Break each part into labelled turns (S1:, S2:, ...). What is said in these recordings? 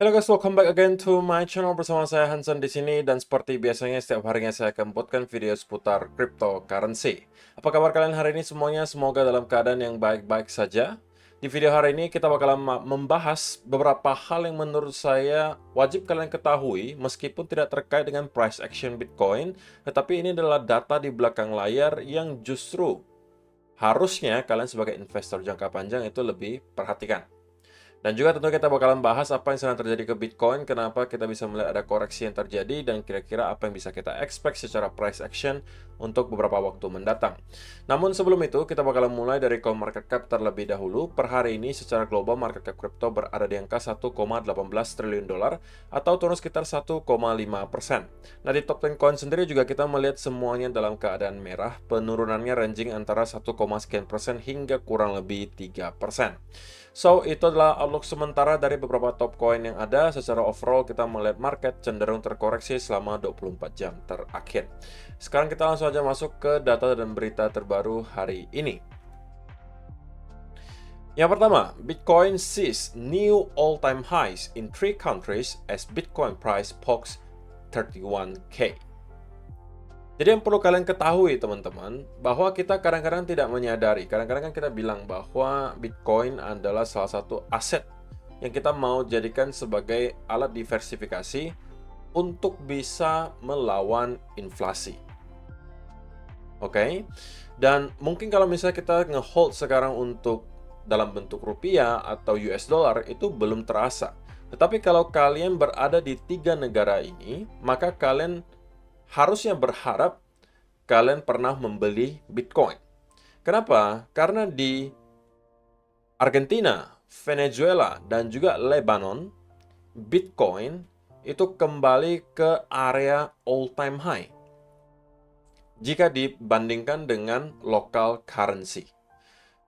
S1: Halo guys, welcome back again to my channel bersama saya Hansen di sini dan seperti biasanya setiap harinya saya akan buatkan video seputar cryptocurrency. Apa kabar kalian hari ini semuanya? Semoga dalam keadaan yang baik-baik saja. Di video hari ini kita bakalan membahas beberapa hal yang menurut saya wajib kalian ketahui meskipun tidak terkait dengan price action Bitcoin, tetapi ini adalah data di belakang layar yang justru harusnya kalian sebagai investor jangka panjang itu lebih perhatikan. Dan juga tentu kita bakalan bahas apa yang sedang terjadi ke Bitcoin, kenapa kita bisa melihat ada koreksi yang terjadi, dan kira-kira apa yang bisa kita expect secara price action untuk beberapa waktu mendatang. Namun sebelum itu, kita bakalan mulai dari CoinMarketCap terlebih dahulu. Per hari ini secara global market cap crypto berada di angka 1,18 triliun dolar atau turun sekitar 1,5%. Nah, di top 10 coin sendiri juga kita melihat semuanya dalam keadaan merah, penurunannya ranging antara 1, sekian persen hingga kurang lebih 3%. So, itu adalah outlook sementara dari beberapa top coin yang ada. Secara overall, kita melihat market cenderung terkoreksi selama 24 jam terakhir. Sekarang kita langsung aja masuk ke data dan berita terbaru hari ini. Yang pertama, Bitcoin sees new all-time highs in 3 countries as Bitcoin price pokes 31K. Jadi yang perlu kalian ketahui teman-teman, bahwa kita kadang-kadang tidak menyadari, kadang-kadang kan kita bilang bahwa Bitcoin adalah salah satu aset yang kita mau jadikan sebagai alat diversifikasi untuk bisa melawan inflasi. Oke? Dan mungkin kalau misalnya kita nge-hold sekarang untuk dalam bentuk rupiah atau US dollar itu belum terasa. Tetapi kalau kalian berada di 3 negara ini, maka kalian harusnya berharap kalian pernah membeli Bitcoin. Kenapa? Karena di Argentina, Venezuela, dan juga Lebanon, Bitcoin itu kembali ke area all-time high jika dibandingkan dengan local currency.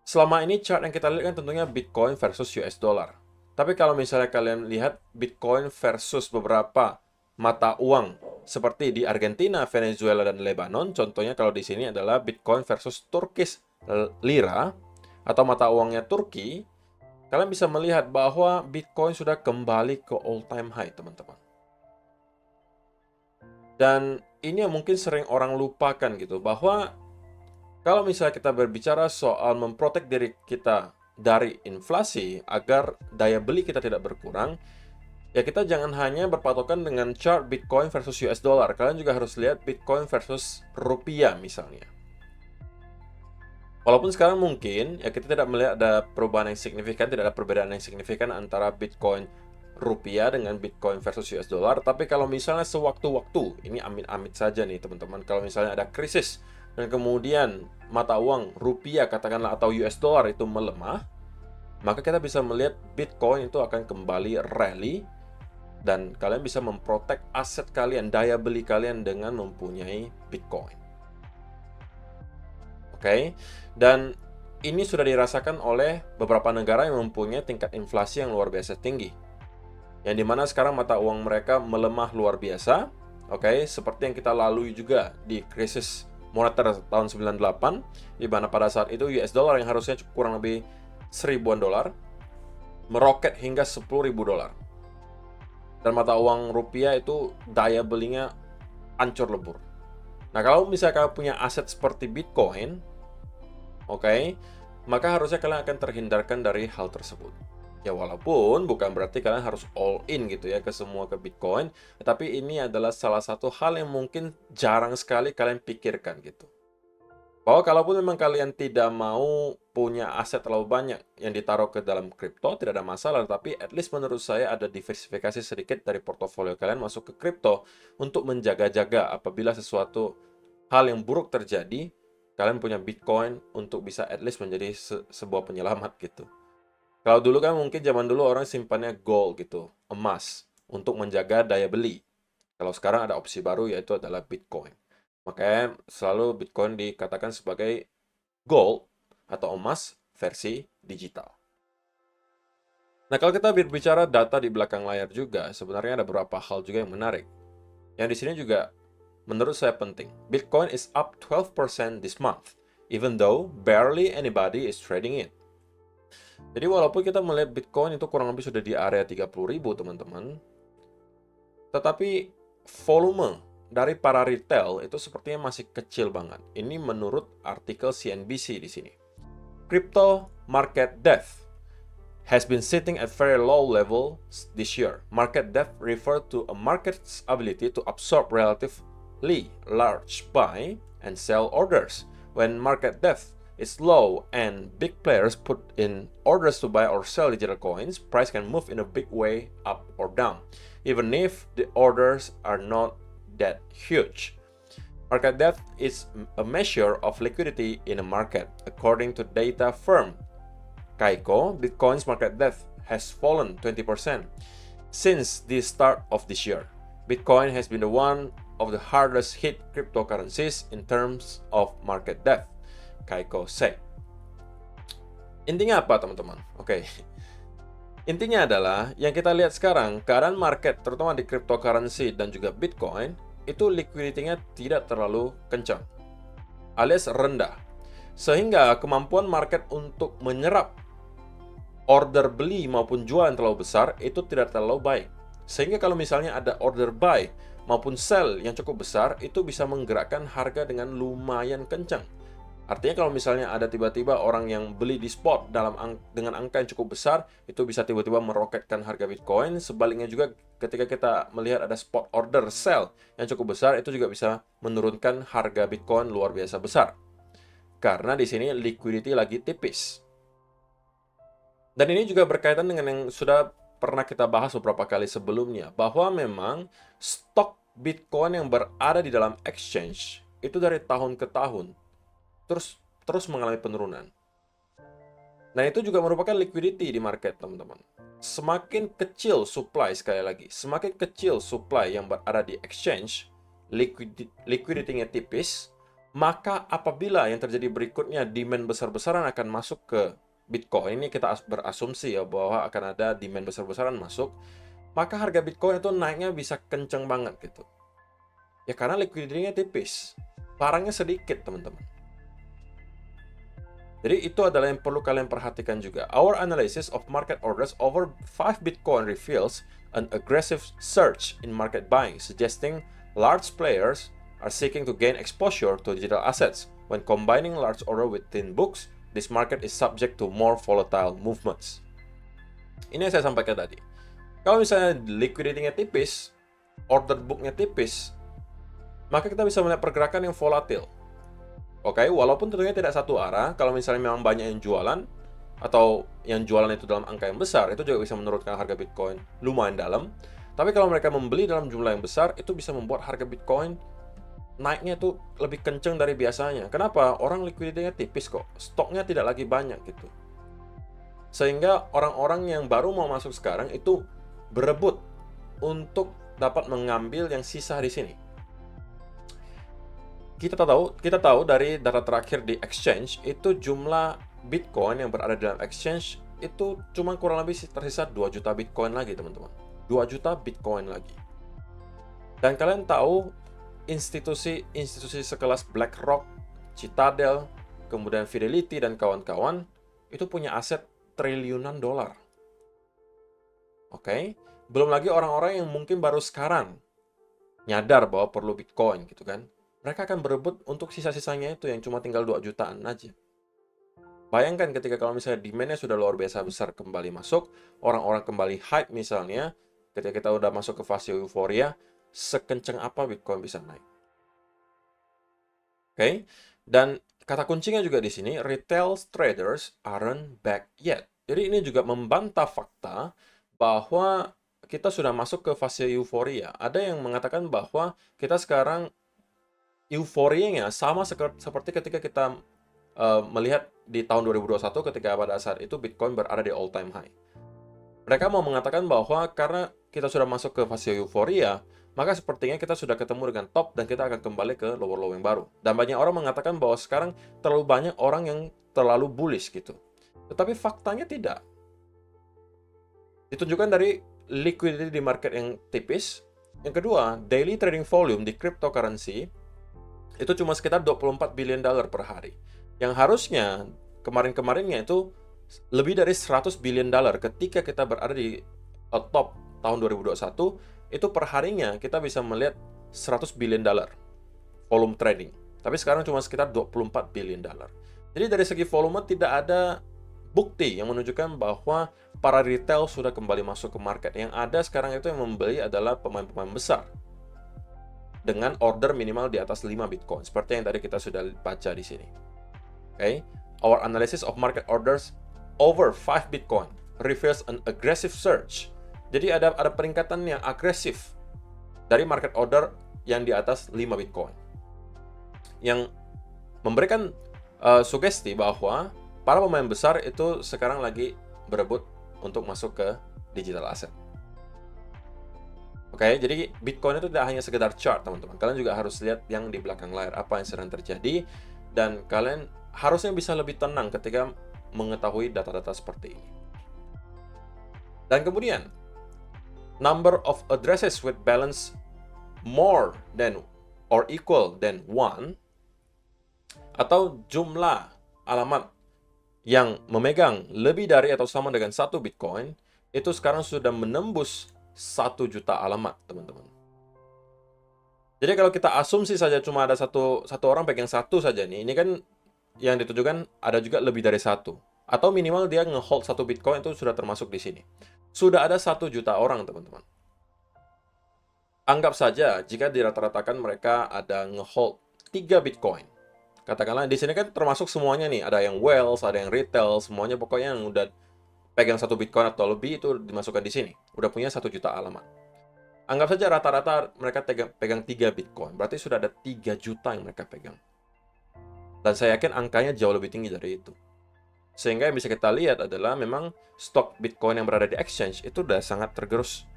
S1: Selama ini chart yang kita lihat kan tentunya Bitcoin versus US dollar. Tapi kalau misalnya kalian lihat Bitcoin versus beberapa mata uang seperti di Argentina, Venezuela, dan Lebanon, contohnya kalau di sini adalah Bitcoin versus Turkish Lira atau mata uangnya Turki, kalian bisa melihat bahwa Bitcoin sudah kembali ke all-time high, teman-teman. Dan ini yang mungkin sering orang lupakan gitu, bahwa kalau misalnya kita berbicara soal memprotek diri kita dari inflasi agar daya beli kita tidak berkurang, ya kita jangan hanya berpatokan dengan chart Bitcoin versus US dollar. Kalian juga harus lihat Bitcoin versus rupiah misalnya. Walaupun sekarang mungkin ya kita tidak melihat ada perubahan yang signifikan, tidak ada perbedaan yang signifikan antara Bitcoin rupiah dengan Bitcoin versus US dollar. Tapi kalau misalnya sewaktu-waktu, ini amit-amit saja nih teman-teman, kalau misalnya ada krisis dan kemudian mata uang rupiah katakanlah atau US dollar itu melemah, maka kita bisa melihat Bitcoin itu akan kembali rally dan kalian bisa memprotek aset kalian, daya beli kalian dengan mempunyai Bitcoin. Oke, dan ini sudah dirasakan oleh beberapa negara yang mempunyai tingkat inflasi yang luar biasa tinggi. Yang dimana sekarang mata uang mereka melemah luar biasa. Oke, seperti yang kita lalui juga di krisis moneter tahun 98, di mana pada saat itu US dollar yang harusnya kurang lebih 1000-an dolar, meroket hingga 10.000 dolar. Dan mata uang rupiah itu daya belinya hancur lebur. Nah, kalau misalnya kalian punya aset seperti Bitcoin, oke, maka harusnya kalian akan terhindarkan dari hal tersebut. Ya walaupun bukan berarti kalian harus all in gitu ya ke semua ke Bitcoin, tetapi ini adalah salah satu hal yang mungkin jarang sekali kalian pikirkan gitu. Bahwa kalaupun memang kalian tidak mau punya aset terlalu banyak yang ditaruh ke dalam kripto, tidak ada masalah. Tapi at least menurut saya ada diversifikasi sedikit dari portofolio kalian masuk ke kripto untuk menjaga-jaga apabila sesuatu hal yang buruk terjadi, kalian punya Bitcoin untuk bisa at least menjadi sebuah penyelamat gitu. Kalau dulu kan mungkin zaman dulu orang simpannya gold gitu, emas, untuk menjaga daya beli. Kalau sekarang ada opsi baru yaitu adalah Bitcoin. Makanya selalu Bitcoin dikatakan sebagai gold atau emas versi digital. Nah, kalau kita berbicara data di belakang layar juga, sebenarnya ada beberapa hal juga yang menarik. Yang di sini juga menurut saya penting. Bitcoin is up 12% this month, even though barely anybody is trading it. Jadi walaupun kita melihat Bitcoin itu kurang lebih sudah di area 30.000 teman-teman, tetapi volume dari para retail itu sepertinya masih kecil banget. Ini menurut artikel CNBC di sini. Crypto market depth has been sitting at very low level this year. Market depth refer to a market's ability to absorb relatively large buy and sell orders. When market depth is low and big players put in orders to buy or sell digital coins, price can move in a big way up or down, even if the orders are not that huge. Market depth is a measure of liquidity in a market. According to data firm Kaiko, Bitcoin's market depth has fallen 20% since the start of this year. Bitcoin has been one of the hardest hit cryptocurrencies in terms of market depth, Kaiko said. Intinya apa teman-teman? Oke. Intinya adalah yang kita lihat sekarang, keadaan market terutama di cryptocurrency dan juga Bitcoin itu liquidity-nya tidak terlalu kencang alias rendah. Sehingga kemampuan market untuk menyerap order beli maupun jual yang terlalu besar itu tidak terlalu baik. Sehingga kalau misalnya ada order buy maupun sell yang cukup besar, itu bisa menggerakkan harga dengan lumayan kencang. Artinya kalau misalnya ada tiba-tiba orang yang beli di spot dengan angka yang cukup besar, itu bisa tiba-tiba meroketkan harga Bitcoin. Sebaliknya juga ketika kita melihat ada spot order sell yang cukup besar, itu juga bisa menurunkan harga Bitcoin luar biasa besar. Karena di sini liquidity lagi tipis. Dan ini juga berkaitan dengan yang sudah pernah kita bahas beberapa kali sebelumnya, bahwa memang stok Bitcoin yang berada di dalam exchange itu dari tahun ke tahun terus mengalami penurunan. Nah, itu juga merupakan liquidity di market, teman-teman. Semakin kecil supply, sekali lagi, semakin kecil supply yang berada di exchange, liquidity-nya tipis, maka apabila yang terjadi berikutnya demand besar-besaran akan masuk ke Bitcoin, ini kita berasumsi ya bahwa akan ada demand besar-besaran masuk, maka harga Bitcoin itu naiknya bisa kenceng banget gitu. Ya karena liquidity-nya tipis, barangnya sedikit, teman-teman. Jadi itu adalah yang perlu kalian perhatikan juga. Our analysis of market orders over 5 Bitcoin reveals an aggressive surge in market buying, suggesting large players are seeking to gain exposure to digital assets. When combining large order with thin books, this market is subject to more volatile movements. Ini yang saya sampaikan tadi. Kalau misalnya liquidity-nya tipis, order book-nya tipis, maka kita bisa melihat pergerakan yang volatil. Oke, walaupun tentunya tidak satu arah, kalau misalnya memang banyak yang jualan, atau yang jualan itu dalam angka yang besar, itu juga bisa menurunkan harga Bitcoin lumayan dalam. Tapi kalau mereka membeli dalam jumlah yang besar, itu bisa membuat harga Bitcoin naiknya itu lebih kenceng dari biasanya. Kenapa? Orang liquidity-nya tipis kok, stoknya tidak lagi banyak gitu. Sehingga orang-orang yang baru mau masuk sekarang itu berebut untuk dapat mengambil yang sisa di sini. Kita tahu dari data terakhir di exchange, itu jumlah Bitcoin yang berada dalam exchange itu cuma kurang lebih tersisa 2 juta Bitcoin lagi, teman-teman. 2 juta Bitcoin lagi. Dan kalian tahu institusi sekelas BlackRock, Citadel, kemudian Fidelity dan kawan-kawan itu punya aset triliunan dolar. Oke, belum lagi orang-orang yang mungkin baru sekarang nyadar bahwa perlu Bitcoin gitu kan. Mereka akan berebut untuk sisa-sisanya itu yang cuma tinggal 2 jutaan aja. Bayangkan ketika kalau misalnya demand-nya sudah luar biasa besar kembali masuk, orang-orang kembali hype misalnya, ketika kita udah masuk ke fase euforia, sekencang apa Bitcoin bisa naik. Oke, dan kata kuncinya juga di sini, retail traders aren't back yet. Jadi ini juga membantah fakta bahwa kita sudah masuk ke fase euforia. Ada yang mengatakan bahwa kita sekarang euforianya sama seperti ketika kita melihat di tahun 2021 ketika pada saat itu Bitcoin berada di all time high. Mereka mau mengatakan bahwa karena kita sudah masuk ke fase euforia, maka sepertinya kita sudah ketemu dengan top dan kita akan kembali ke lower low yang baru. Dan banyak orang mengatakan bahwa sekarang terlalu banyak orang yang terlalu bullish gitu. Tetapi faktanya tidak. Ditunjukkan dari liquidity di market yang tipis. Yang kedua, daily trading volume di cryptocurrency itu cuma sekitar $24 billion per hari. Yang harusnya kemarin-kemarinnya itu lebih dari 100 billion dollar ketika kita berada di top tahun 2021, itu per harinya kita bisa melihat 100 billion dollar volume trading. Tapi sekarang cuma sekitar 24 billion dollar. Jadi dari segi volume tidak ada bukti yang menunjukkan bahwa para retail sudah kembali masuk ke market. Yang ada sekarang itu yang membeli adalah pemain-pemain besar dengan order minimal di atas 5 Bitcoin, seperti yang tadi kita sudah baca di sini. Okay? Our analysis of market orders over 5 Bitcoin reveals an aggressive surge. Jadi ada peningkatan yang agresif dari market order yang di atas 5 Bitcoin. Yang memberikan sugesti bahwa para pemain besar itu sekarang lagi berebut untuk masuk ke digital asset. Oke, jadi Bitcoin itu tidak hanya sekedar chart, teman-teman. Kalian juga harus lihat yang di belakang layar, apa yang sedang terjadi, dan kalian harusnya bisa lebih tenang ketika mengetahui data-data seperti ini. Dan kemudian, number of addresses with balance more than or equal than 1, atau jumlah alamat yang memegang lebih dari atau sama dengan 1 Bitcoin, itu sekarang sudah menembus 1 juta alamat, teman-teman. Jadi kalau kita asumsi saja cuma ada satu orang pegang satu saja nih, ini kan yang ditujukan ada juga lebih dari satu. Atau minimal dia nge-hold 1 Bitcoin itu sudah termasuk di sini. Sudah ada 1 juta orang, teman-teman. Anggap saja jika dirata-ratakan mereka ada nge-hold 3 Bitcoin. Katakanlah di sini kan termasuk semuanya nih, ada yang wealth, ada yang retail, semuanya pokoknya yang udah pegang 1 Bitcoin atau lebih itu dimasukkan di sini. Udah punya 1 juta alamat. Anggap saja rata-rata mereka pegang 3 Bitcoin, berarti sudah ada 3 juta yang mereka pegang. Dan saya yakin angkanya jauh lebih tinggi dari itu. Sehingga yang bisa kita lihat adalah memang stok Bitcoin yang berada di exchange itu udah sangat tergerus.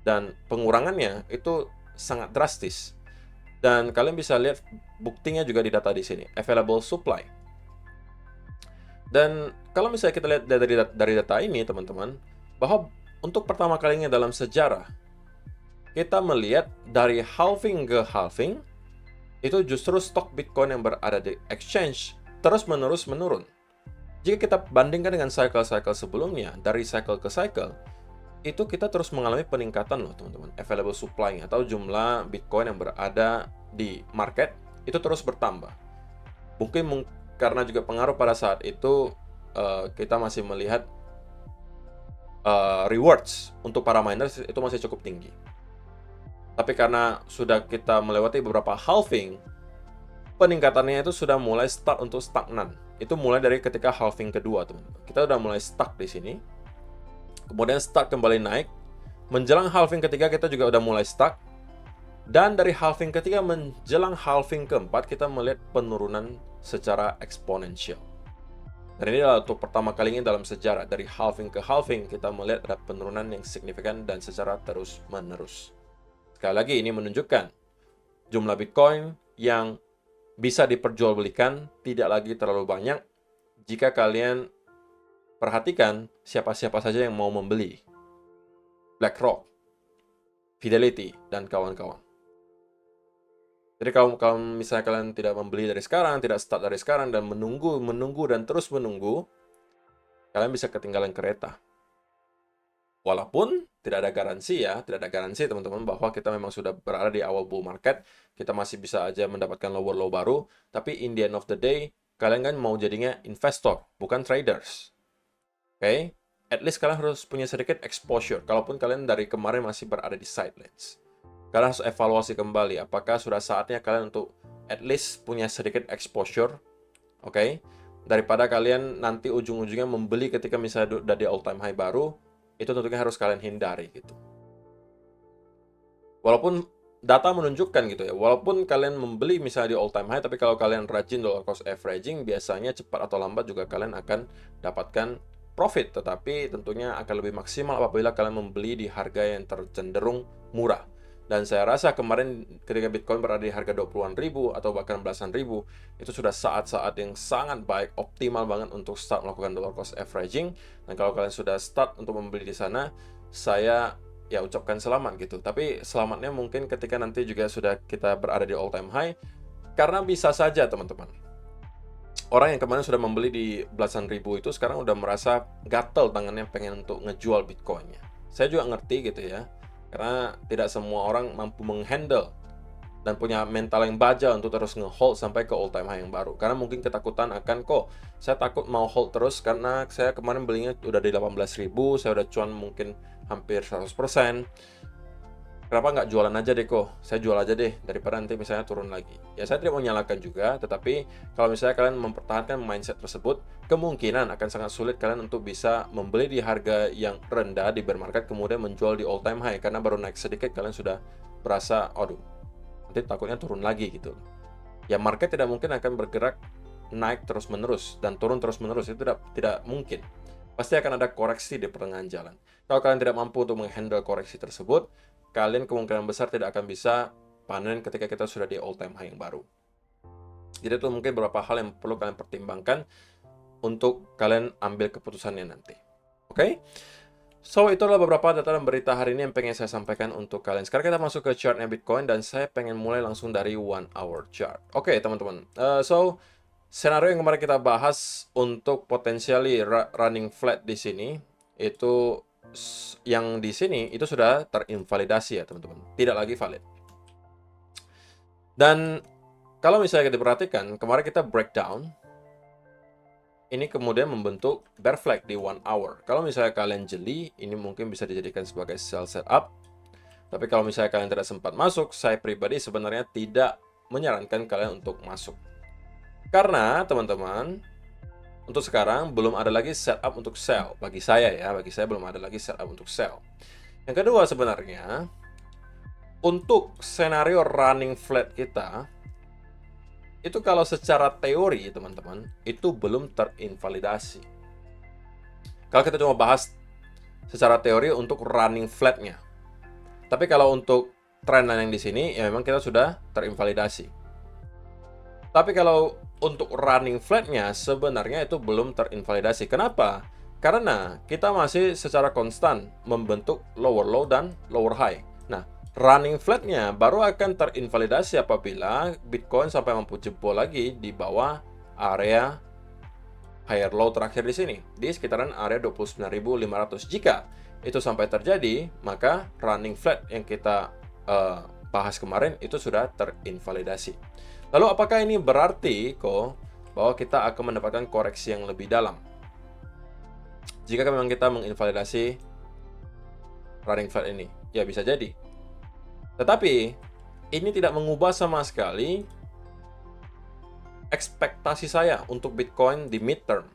S1: Dan pengurangannya itu sangat drastis. Dan kalian bisa lihat buktinya juga di data di sini, available supply. Dan kalau misalnya kita lihat dari data ini, teman-teman, bahwa untuk pertama kalinya dalam sejarah, kita melihat dari halving ke halving, itu justru stok Bitcoin yang berada di exchange terus-menerus menurun. Jika kita bandingkan dengan cycle-cycle sebelumnya, dari cycle ke cycle, itu kita terus mengalami peningkatan loh, teman-teman. Available supply atau jumlah Bitcoin yang berada di market itu terus bertambah. Mungkin karena juga pengaruh pada saat itu kita masih melihat rewards untuk para miners itu masih cukup tinggi. Tapi karena sudah kita melewati beberapa halving, peningkatannya itu sudah mulai start untuk stagnan. Itu mulai dari ketika halving kedua, teman-teman. Kita udah mulai stuck di sini. Kemudian start kembali naik. Menjelang halving ketiga kita juga udah mulai stuck. Dan dari halving ketiga menjelang halving keempat kita melihat penurunan secara eksponensial. Dan ini adalah untuk pertama kalinya dalam sejarah. Dari halving ke halving kita melihat ada penurunan yang signifikan dan secara terus-menerus. Sekali lagi ini menunjukkan jumlah Bitcoin yang bisa diperjualbelikan tidak lagi terlalu banyak jika kalian perhatikan siapa-siapa saja yang mau membeli. BlackRock, Fidelity, dan kawan-kawan. Jadi kalau misalnya kalian tidak membeli dari sekarang, tidak start dari sekarang, dan menunggu, dan terus menunggu, kalian bisa ketinggalan kereta. Walaupun tidak ada garansi ya, tidak ada garansi teman-teman bahwa kita memang sudah berada di awal bull market, kita masih bisa aja mendapatkan lower low baru, tapi in the end of the day, kalian kan mau jadinya investor, bukan traders. Oke? At least kalian harus punya sedikit exposure, kalaupun kalian dari kemarin masih berada di sidelines. Kalian harus evaluasi kembali, apakah sudah saatnya kalian untuk at least punya sedikit exposure, oke? Daripada kalian nanti ujung-ujungnya membeli ketika misalnya udah di all time high baru, itu tentunya harus kalian hindari gitu. Walaupun data menunjukkan gitu ya, walaupun kalian membeli misalnya di all time high, tapi kalau kalian rajin dollar cost averaging, biasanya cepat atau lambat juga kalian akan dapatkan profit, tetapi tentunya akan lebih maksimal apabila kalian membeli di harga yang tercenderung murah. Dan saya rasa kemarin ketika Bitcoin berada di harga 20-an ribu atau bahkan belasan ribu, itu sudah saat-saat yang sangat baik, optimal banget untuk start melakukan dollar cost averaging. Dan kalau kalian sudah start untuk membeli di sana, saya ya ucapkan selamat gitu. Tapi selamatnya mungkin ketika nanti juga sudah kita berada di all time high, karena bisa saja teman-teman, orang yang kemarin sudah membeli di belasan ribu itu sekarang udah merasa gatel tangannya pengen untuk ngejual Bitcoinnya. Saya juga ngerti gitu ya, karena tidak semua orang mampu menghandle dan punya mental yang baja untuk terus nge-hold sampai ke all time high yang baru. Karena mungkin ketakutan akan, kok saya takut mau hold terus karena saya kemarin belinya udah di 18.000, saya udah cuan mungkin hampir 100%. Kenapa nggak jualan aja deh kok? Saya jual aja deh daripada nanti misalnya turun lagi. Ya saya tidak mau menyalahkan juga, tetapi kalau misalnya kalian mempertahankan mindset tersebut, kemungkinan akan sangat sulit kalian untuk bisa membeli di harga yang rendah di bear market kemudian menjual di all time high karena baru naik sedikit kalian sudah berasa, aduh, nanti takutnya turun lagi gitu. Ya market tidak mungkin akan bergerak naik terus-menerus dan turun terus-menerus, itu tidak mungkin. Pasti akan ada koreksi di pertengahan jalan. Kalau kalian tidak mampu untuk menghandle koreksi tersebut, kalian kemungkinan besar tidak akan bisa panen ketika kita sudah di all time high yang baru. Jadi itu mungkin beberapa hal yang perlu kalian pertimbangkan untuk kalian ambil keputusannya nanti. Oke? So, itu adalah beberapa data dan berita hari ini yang pengen saya sampaikan untuk kalian. Sekarang kita masuk ke chartnya Bitcoin dan saya pengen mulai langsung dari 1 hour chart. Oke, teman-teman. So, senario yang kemarin kita bahas untuk potensially running flat di sini, itu yang di sini itu sudah terinvalidasi ya teman-teman, tidak lagi valid. Dan kalau misalnya kita perhatikan, kemarin kita breakdown, ini kemudian membentuk bear flag di 1 hour. Kalau misalnya kalian jeli, ini mungkin bisa dijadikan sebagai sell setup. Tapi kalau misalnya kalian tidak sempat masuk, saya pribadi sebenarnya tidak menyarankan kalian untuk masuk. Karena teman-teman, untuk sekarang belum ada lagi setup untuk sell. Bagi saya belum ada lagi setup untuk sell. Yang kedua sebenarnya, untuk senario running flat kita, itu kalau secara teori teman-teman, itu belum terinvalidasi. Kalau kita cuma bahas secara teori untuk running flatnya. Tapi kalau untuk trendline yang di sini, ya memang kita sudah terinvalidasi. Tapi kalau untuk running flat-nya sebenarnya itu belum terinvalidasi. Kenapa? Karena kita masih secara konstan membentuk lower low dan lower high. Nah, running flat-nya baru akan terinvalidasi apabila Bitcoin sampai mampu jebol lagi di bawah area higher low terakhir di sini, di sekitaran area 29.500. Jika itu sampai terjadi, maka running flat yang kita bahas kemarin itu sudah terinvalidasi. Lalu apakah ini berarti kok bahwa kita akan mendapatkan koreksi yang lebih dalam? Jika memang kita menginvalidasi running flat ini, ya bisa jadi. Tetapi ini tidak mengubah sama sekali ekspektasi saya untuk Bitcoin di midterm,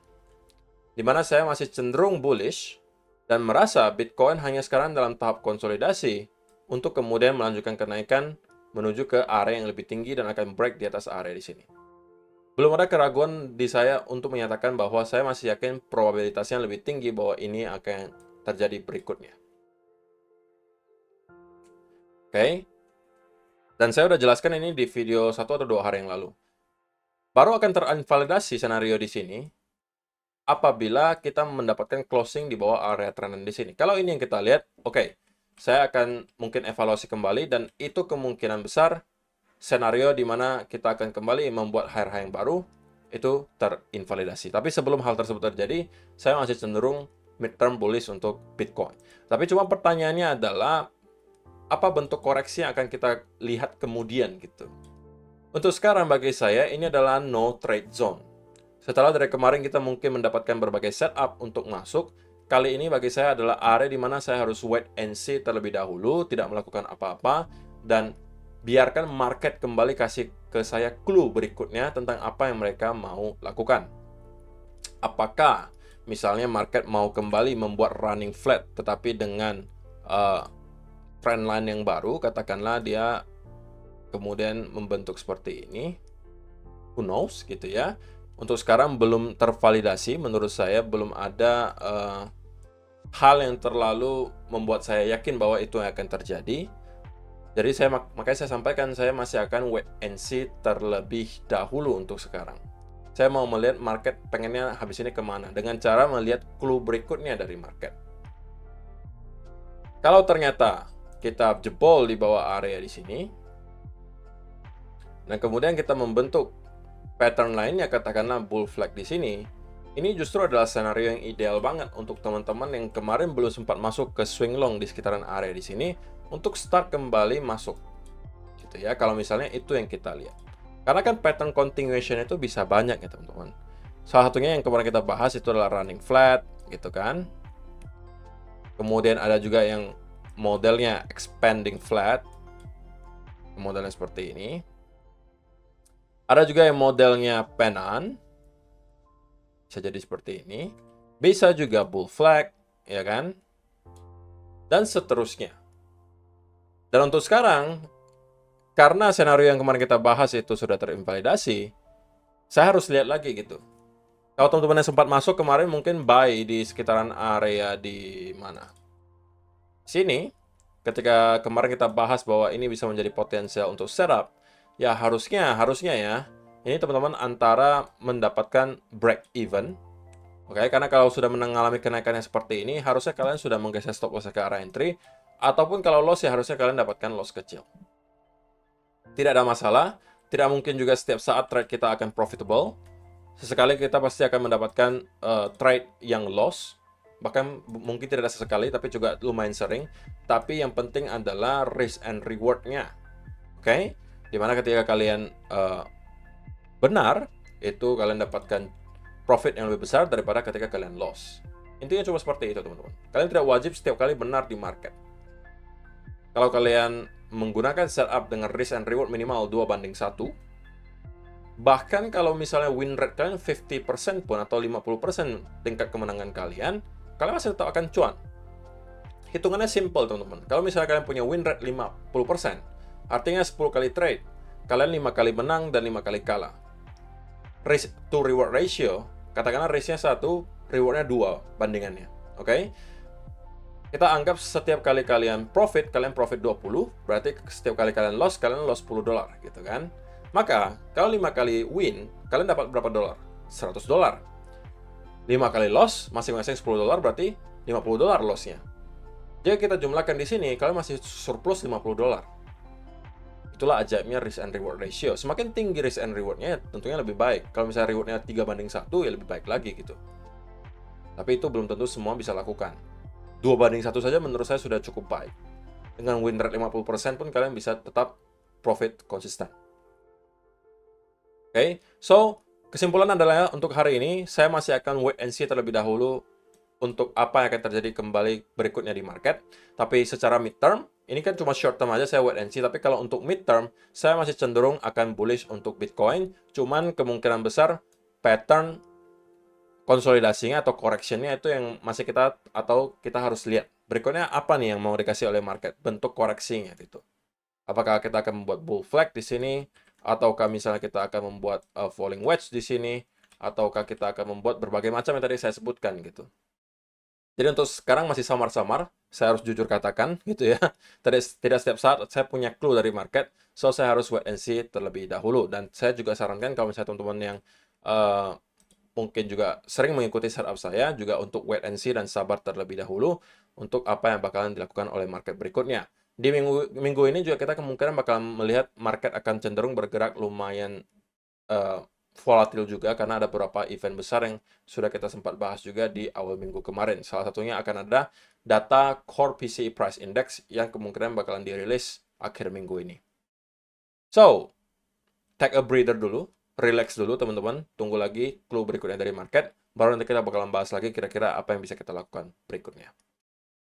S1: di mana saya masih cenderung bullish dan merasa Bitcoin hanya sekarang dalam tahap konsolidasi untuk kemudian melanjutkan kenaikan menuju ke area yang lebih tinggi dan akan break di atas area di sini. Belum ada keraguan di saya untuk menyatakan bahwa saya masih yakin probabilitasnya lebih tinggi bahwa ini akan terjadi berikutnya. Oke. Dan saya udah jelaskan ini di video 1 atau 2 hari yang lalu. Baru akan terinvalidasi senario di sini apabila kita mendapatkan closing di bawah area trend di sini. Kalau ini yang kita lihat, oke. Saya akan mungkin evaluasi kembali dan itu kemungkinan besar senario di mana kita akan kembali membuat higher high yang baru itu terinvalidasi. Tapi sebelum hal tersebut terjadi, saya masih cenderung midterm bullish untuk Bitcoin. Tapi cuma pertanyaannya adalah apa bentuk koreksi yang akan kita lihat kemudian gitu. Untuk sekarang bagi saya ini adalah no trade zone. Setelah dari kemarin kita mungkin mendapatkan berbagai setup untuk masuk, kali ini bagi saya adalah area di mana saya harus wait and see terlebih dahulu, tidak melakukan apa-apa, dan biarkan market kembali kasih ke saya clue berikutnya tentang apa yang mereka mau lakukan. Apakah misalnya market mau kembali membuat running flat, tetapi dengan trendline yang baru, katakanlah dia kemudian membentuk seperti ini, who knows gitu ya. Untuk sekarang belum tervalidasi, menurut saya belum ada hal yang terlalu membuat saya yakin bahwa itu yang akan terjadi. Jadi makanya saya sampaikan saya masih akan wait and see terlebih dahulu untuk sekarang. Saya mau melihat market pengennya habis ini kemana dengan cara melihat clue berikutnya dari market. Kalau ternyata kita jebol di bawah area di sini dan kemudian kita membentuk pattern lainnya, katakanlah bull flag di sini, ini justru adalah skenario yang ideal banget untuk teman-teman yang kemarin belum sempat masuk ke swing long di sekitaran area di sini untuk start kembali masuk. Gitu ya, kalau misalnya itu yang kita lihat. Karena kan pattern continuation itu bisa banyak ya, teman-teman. Salah satunya yang kemarin kita bahas itu adalah running flat, gitu kan. Kemudian ada juga yang modelnya expanding flat. Modelnya seperti ini. Ada juga yang modelnya pennant. Bisa jadi seperti ini. Bisa juga bull flag, ya kan? Dan seterusnya. Dan untuk sekarang, karena senario yang kemarin kita bahas itu sudah terinvalidasi, saya harus lihat lagi gitu. Kalau teman-teman yang sempat masuk kemarin mungkin buy di sekitaran area di mana? Sini, ketika kemarin kita bahas bahwa ini bisa menjadi potensial untuk setup, ya harusnya ya, ini teman-teman antara mendapatkan break even. Oke, karena kalau sudah mengalami kenaikan yang seperti ini, harusnya kalian sudah menggeser stop loss ke arah entry, ataupun kalau loss ya harusnya kalian dapatkan loss kecil. Tidak ada masalah, tidak mungkin juga setiap saat trade kita akan profitable. Sesekali kita pasti akan mendapatkan trade yang loss, bahkan mungkin tidak ada sesekali, tapi juga lumayan sering. Tapi yang penting adalah risk and reward-nya. Oke? Dimana ketika kalian benar, itu kalian dapatkan profit yang lebih besar daripada ketika kalian loss. Intinya cuma seperti itu, teman-teman. Kalian tidak wajib setiap kali benar di market. Kalau kalian menggunakan setup dengan risk and reward minimal 2:1, bahkan kalau misalnya win rate kalian 50% pun atau 50% tingkat kemenangan kalian masih tetap akan cuan. Hitungannya simple, teman-teman. Kalau misalnya kalian punya win rate 50%, artinya 10 kali trade, kalian 5 kali menang dan 5 kali kalah. Risk to reward ratio, katakanlah risknya 1, rewardnya 2 bandingannya. Oke? Kita anggap setiap kali kalian profit 20, berarti setiap kali kalian loss $10 gitu kan. Maka, kalau 5 kali win, kalian dapat berapa dolar? $100. 5 kali loss, masing-masing $10, berarti $50 lossnya. Jika kita jumlahkan di sini, kalian masih surplus $50. Itulah ajaibnya risk and reward ratio. Semakin tinggi risk and reward-nya, tentunya lebih baik. Kalau misalnya reward-nya 3:1, ya lebih baik lagi gitu. Tapi itu belum tentu semua bisa lakukan. 2:1 saja menurut saya sudah cukup baik. Dengan win rate 50% pun kalian bisa tetap profit konsisten. Oke, so kesimpulan adalah untuk hari ini saya masih akan wait and see terlebih dahulu untuk apa yang akan terjadi kembali berikutnya di market. Tapi secara midterm, ini kan cuma short term aja saya wait and see, tapi kalau untuk midterm, saya masih cenderung akan bullish untuk Bitcoin, cuman kemungkinan besar pattern konsolidasinya atau correctionnya itu yang masih kita harus lihat. Berikutnya apa nih yang mau dikasih oleh market? Bentuk koreksinya gitu. Apakah kita akan membuat bull flag di sini, ataukah misalnya kita akan membuat falling wedge di sini, ataukah kita akan membuat berbagai macam yang tadi saya sebutkan gitu. Jadi untuk sekarang masih samar-samar, saya harus jujur katakan gitu ya. Tidak setiap saat saya punya clue dari market, so saya harus wait and see terlebih dahulu. Dan saya juga sarankan kalau misalnya teman-teman yang mungkin juga sering mengikuti setup saya, juga untuk wait and see dan sabar terlebih dahulu untuk apa yang bakalan dilakukan oleh market berikutnya. Di minggu ini juga kita kemungkinan bakalan melihat market akan cenderung bergerak lumayan volatil juga, karena ada beberapa event besar yang sudah kita sempat bahas juga di awal minggu kemarin. Salah satunya akan ada data Core PCE Price Index yang kemungkinan bakalan dirilis akhir minggu ini. So, take a breather dulu. Relax dulu teman-teman, tunggu lagi clue berikutnya dari market, baru nanti kita bakalan bahas lagi kira-kira apa yang bisa kita lakukan berikutnya.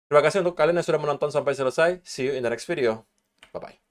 S1: Terima kasih untuk kalian yang sudah menonton sampai selesai, see you in the next video, bye-bye.